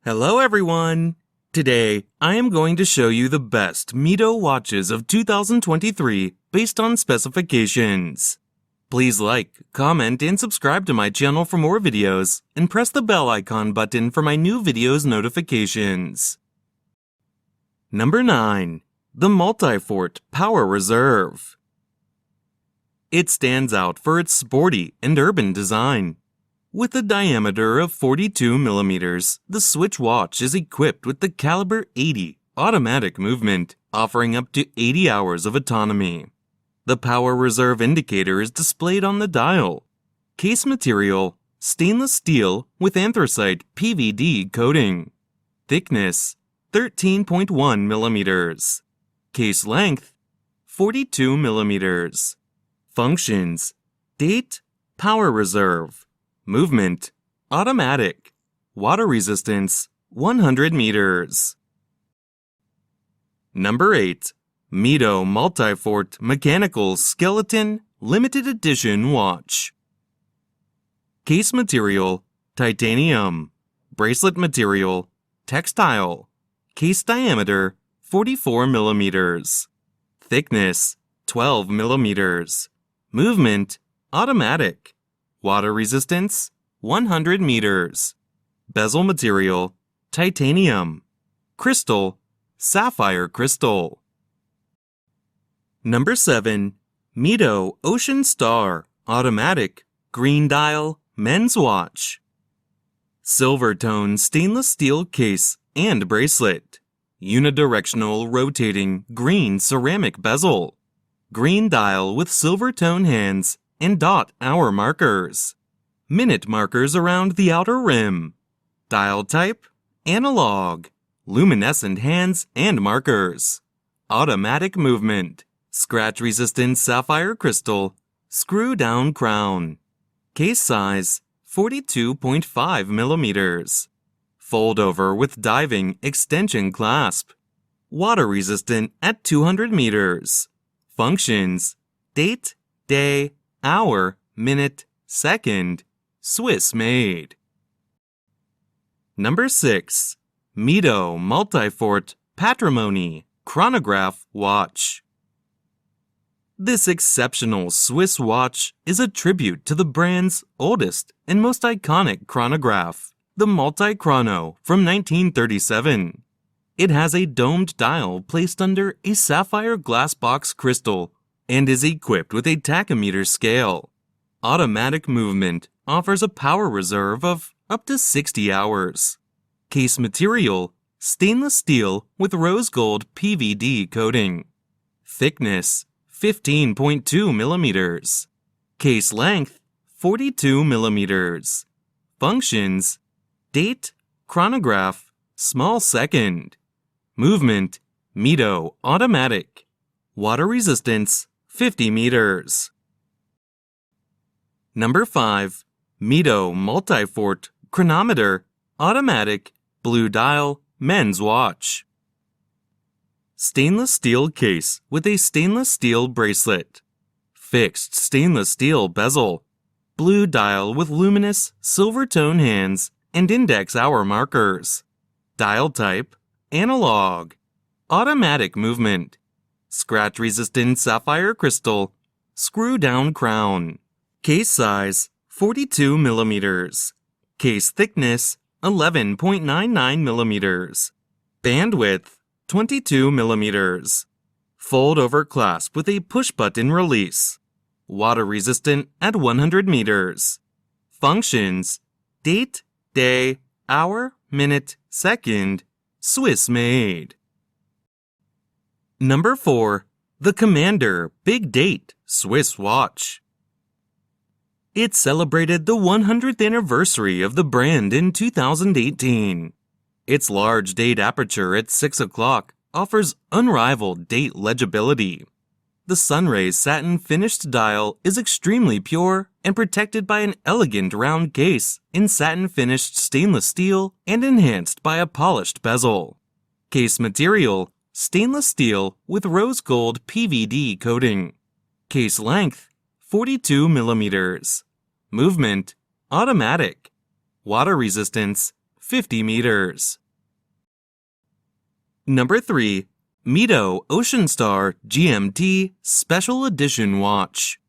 Hello everyone! Today, I am going to show you the best Mido watches of 2023 based on specifications. Please like, comment, and subscribe to my channel for more videos, and press the bell icon button for my new videos notifications. Number 9. The Multifort Power Reserve. It stands out for its sporty and urban design. With a diameter of 42 millimeters, the Switch watch is equipped with the caliber 80 automatic movement, offering up to 80 hours of autonomy. The power reserve indicator is displayed on the dial. Case material, stainless steel with anthracite PVD coating. Thickness, 13.1 millimeters. Case length, 42 millimeters. Functions, date, power reserve. Movement, automatic. Water resistance, 100 meters. Number 8. Mido Multifort Mechanical Skeleton Limited Edition Watch. Case material, titanium. Bracelet material, textile. Case diameter, 44 millimeters. Thickness, 12 millimeters. Movement, automatic. Water resistance, 100 meters. Bezel material, titanium. Crystal, sapphire crystal. Number 7. Mido Ocean Star Automatic Green Dial Men's Watch. Silver tone stainless steel case and bracelet. Unidirectional rotating green ceramic bezel. Green dial with silver tone hands and dot hour markers. Minute markers around the outer rim. Dial type, analog. Luminescent hands and markers. Automatic movement. Scratch-resistant sapphire crystal. Screw-down crown. Case size, 42.5 millimeters. Fold over with diving extension clasp. Water resistant at 200 meters. Functions, date, day, hour, minute, second, Swiss made. Number 6. Mido Multifort Patrimony Chronograph Watch. This exceptional Swiss watch is a tribute to the brand's oldest and most iconic chronograph, the Multi-Chrono from 1937. It has a domed dial placed under a sapphire glass box crystal and is equipped with a tachymeter scale. Automatic movement offers a power reserve of up to 60 hours. Case material, stainless steel with rose gold PVD coating. Thickness, 15.2 millimeters. Case length, 42 millimeters. Functions, date, chronograph, small second. Movement, Mido automatic. Water resistance, 50 meters. Number 5. Mido Multifort Chronometer Automatic Blue Dial Men's Watch. Stainless steel case with a stainless steel bracelet. Fixed stainless steel bezel. Blue dial with luminous silver tone hands and index hour markers. Dial type, analog. Automatic movement. Scratch-resistant sapphire crystal. Screw-down crown. Case size, 42 millimeters. Case thickness, 11.99 millimeters. Bandwidth, 22 millimeters. Fold-over clasp with a push-button release. Water resistant at 100 meters. Functions, date, day, hour, minute, second, Swiss made. Number 4. The Commander Big Date Swiss Watch. It celebrated the 100th anniversary of the brand in 2018. Its large date aperture at 6 o'clock offers unrivaled date legibility. The sunrays satin finished dial is extremely pure and protected by an elegant round case in satin finished stainless steel and enhanced by a polished bezel. Case material, stainless steel with rose gold PVD coating. Case length, 42 millimeters. Movement, automatic. Water resistance, 50 meters. Number 3. Mido Ocean Star GMT Special Edition Watch.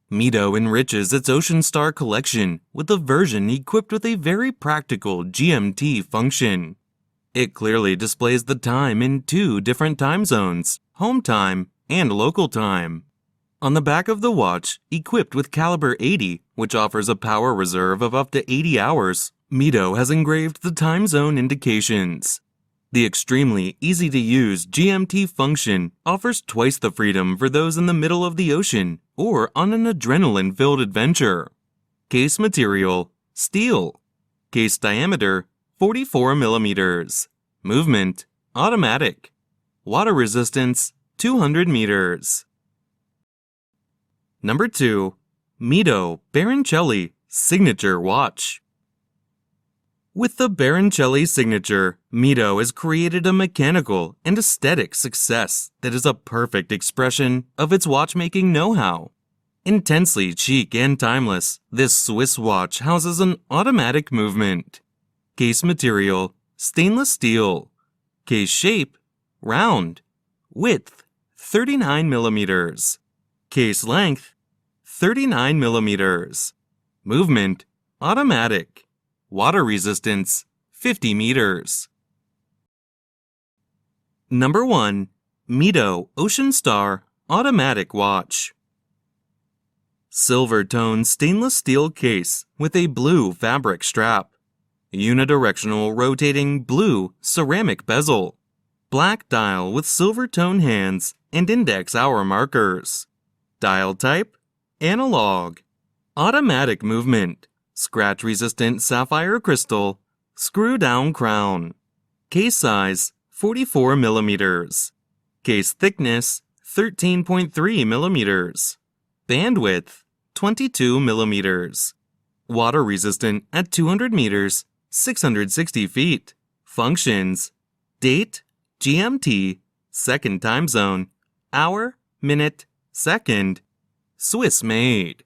Mido enriches its Ocean Star collection with a version equipped with a very practical GMT function. It clearly displays the time in 2 different time zones, home time and local time. On the back of the watch, equipped with caliber 80, which offers a power reserve of up to 80 hours, Mido has engraved the time zone indications. The extremely easy-to-use GMT function offers twice the freedom for those in the middle of the ocean or on an adrenaline-filled adventure. Case material: steel. Case diameter: 44 millimeters. Movement: automatic. Water resistance: 200 meters. Number 2. Mido Baroncelli Signature Watch. With the Baroncelli signature, Mido has created a mechanical and aesthetic success that is a perfect expression of its watchmaking know-how. Intensely chic and timeless, this Swiss watch houses an automatic movement. Case material: stainless steel. Case shape: round. Width: 39 millimeters. Case length: 39 millimeters. Movement: automatic. Water resistance: 50 meters. Number 1. Mido Ocean Star Automatic Watch. Silver-toned stainless steel case with a blue fabric strap. Unidirectional rotating blue ceramic bezel. Black dial with silver-tone hands and index hour markers. Dial type: analog. Automatic movement: scratch-resistant sapphire crystal. Screw-down crown. Case size: 44 millimeters. Case thickness: 13.3 millimeters. Bandwidth: 22 millimeters. Water resistant at 200 meters, 660 feet. Functions: date, GMT, second time zone, hour, minute, second. Swiss made.